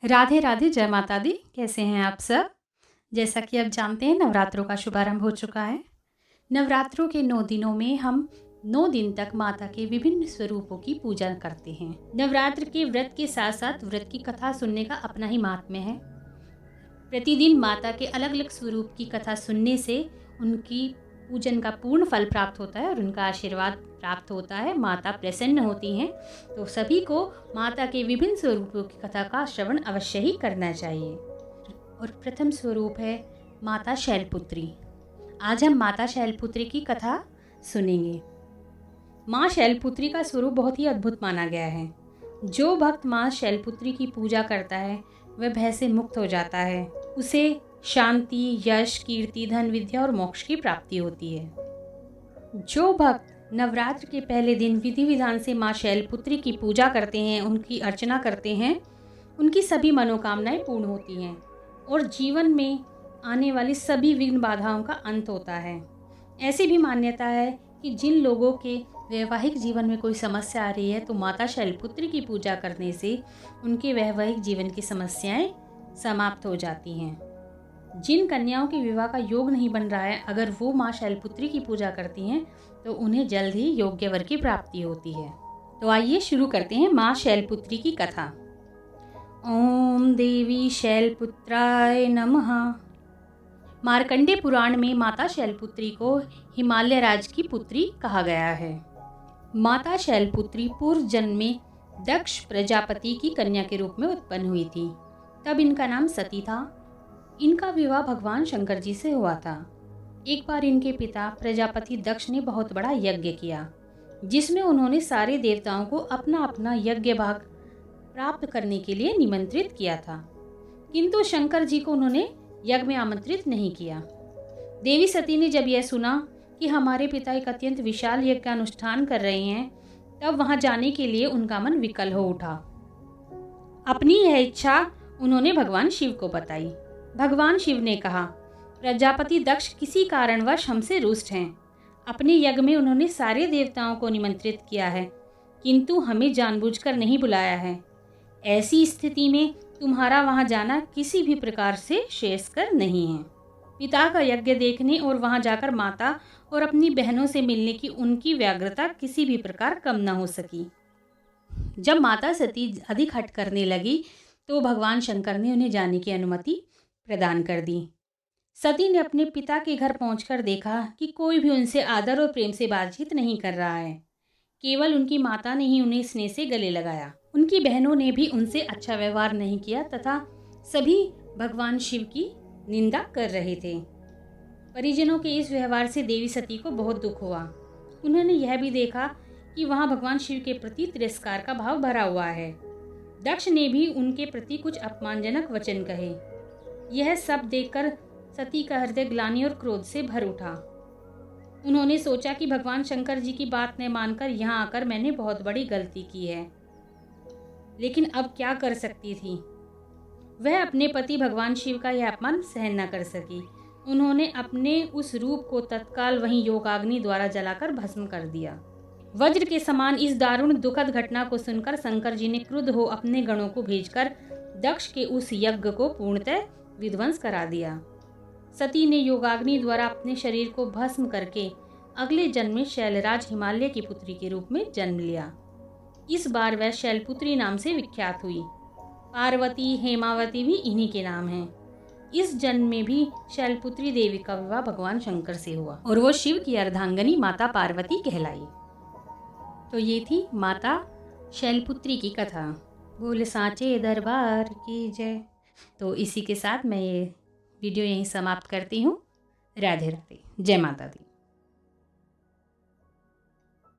राधे राधे, जय माता दी। कैसे हैं आप सब? जैसा कि आप जानते हैं, नवरात्रों का शुभारंभ हो चुका है। नवरात्रों के 9 दिनों में हम 9 दिन तक माता के विभिन्न स्वरूपों की पूजा करते हैं। नवरात्र के व्रत के साथ साथ व्रत की कथा सुनने का अपना ही महात्म्य है। प्रतिदिन माता के अलग अलग स्वरूप की कथा सुनने से उनकी पूजन का पूर्ण फल प्राप्त होता है और उनका आशीर्वाद प्राप्त होता है। माता प्रसन्न होती हैं। तो सभी को माता के विभिन्न स्वरूपों की कथा का श्रवण अवश्य ही करना चाहिए। और प्रथम स्वरूप है माता शैलपुत्री। आज हम माता शैलपुत्री की कथा सुनेंगे। माँ शैलपुत्री का स्वरूप बहुत ही अद्भुत माना गया है। जो भक्त माँ शैलपुत्री की पूजा करता है वह भय से मुक्त हो जाता है। उसे शांति, यश, कीर्ति, धन, विद्या और मोक्ष की प्राप्ति होती है। जो भक्त नवरात्र के पहले दिन विधि विधान से माँ शैलपुत्री की पूजा करते हैं, उनकी अर्चना करते हैं, उनकी सभी मनोकामनाएं पूर्ण होती हैं और जीवन में आने वाली सभी विघ्न बाधाओं का अंत होता है। ऐसी भी मान्यता है कि जिन लोगों के वैवाहिक जीवन में कोई समस्या आ रही है तो माता शैलपुत्री की पूजा करने से उनके वैवाहिक जीवन की समस्याएं समाप्त हो जाती हैं। जिन कन्याओं के विवाह का योग नहीं बन रहा है, अगर वो माँ शैलपुत्री की पूजा करती हैं तो उन्हें जल्द ही योग्य वर की प्राप्ति होती है। तो आइए शुरू करते हैं माँ शैलपुत्री की कथा। ओम देवी शैलपुत्राय नमः। मार्कंडेय पुराण में माता शैलपुत्री को हिमालय राज की पुत्री कहा गया है। माता शैलपुत्री पूर्व जन्म में दक्ष प्रजापति की कन्या के रूप में उत्पन्न हुई थी। तब इनका नाम सती था। इनका विवाह भगवान शंकर जी से हुआ था। एक बार इनके पिता प्रजापति दक्ष ने बहुत बड़ा यज्ञ किया, जिसमें उन्होंने सारे देवताओं को अपना अपना यज्ञ भाग प्राप्त करने के लिए निमंत्रित किया था, किंतु शंकर जी को उन्होंने यज्ञ में आमंत्रित नहीं किया। देवी सती ने जब यह सुना कि हमारे पिता एक अत्यंत विशाल यज्ञ का अनुष्ठान कर रहे हैं, तब वहां जाने के लिए उनका मन विकल हो उठा। अपनी यह इच्छा उन्होंने भगवान शिव को बताई। भगवान शिव ने कहा, प्रजापति दक्ष किसी कारणवश हमसे रुष्ट हैं। अपने यज्ञ में उन्होंने सारे देवताओं को निमंत्रित किया है, किंतु हमें जानबूझकर नहीं बुलाया है। ऐसी स्थिति में तुम्हारा वहां जाना किसी भी प्रकार से श्रेयस्कर नहीं है। पिता का यज्ञ देखने और वहां जाकर माता और अपनी बहनों से मिलने की उनकी व्यग्रता किसी भी प्रकार कम न हो सकी। जब माता सती अधिक हठ करने लगी तो भगवान शंकर ने उन्हें जाने की अनुमति प्रदान कर दी। सती ने अपने पिता के घर पहुंचकर देखा कि कोई भी उनसे आदर और प्रेम से बातचीत नहीं कर रहा है। केवल उनकी माता ने ही उन्हें स्नेह से गले लगाया। उनकी बहनों ने भी उनसे अच्छा व्यवहार नहीं किया तथा सभी भगवान शिव की निंदा कर रहे थे। परिजनों के इस व्यवहार से देवी सती को बहुत दुख हुआ। उन्होंने यह भी देखा कि वहां भगवान शिव के प्रति तिरस्कार का भाव भरा हुआ है। दक्ष ने भी उनके प्रति कुछ अपमानजनक वचन कहे। यह सब देखकर सती का हृदय ग्लानि और क्रोध से भर उठा। उन्होंने सोचा कि भगवान शंकर जी की बात न मानकर यहाँ आकर मैंने बहुत बड़ी गलती की है, लेकिन अब क्या कर सकती थी। वह अपने पति भगवान शिव का यह अपमान सहन न कर सकी। उन्होंने अपने उस रूप को तत्काल वहीं योगाग्नि द्वारा जलाकर भस्म कर दिया। वज्र के समान इस दारुण दुखद घटना को सुनकर शंकर जी ने क्रुद्ध हो अपने गणों को भेजकर दक्ष के उस यज्ञ को पूर्णतः विध्वंस करा दिया। सती ने योगाग्नि द्वारा अपने शरीर को भस्म करके अगले जन्म में शैलराज हिमालय की पुत्री के रूप में जन्म लिया। इस बार वह शैलपुत्री नाम से विख्यात हुई। पार्वती, हेमावती भी इन्हीं के नाम हैं। इस जन्म में भी शैलपुत्री देवी का विवाह भगवान शंकर से हुआ और वो शिव की अर्धांगनी माता पार्वती कहलाई। तो ये थी माता शैलपुत्री की कथा। बोले सांचे दरबार की जय। तो इसी के साथ मैं ये वीडियो यहीं समाप्त करती हूँ। राधे राधे, जय माता दी।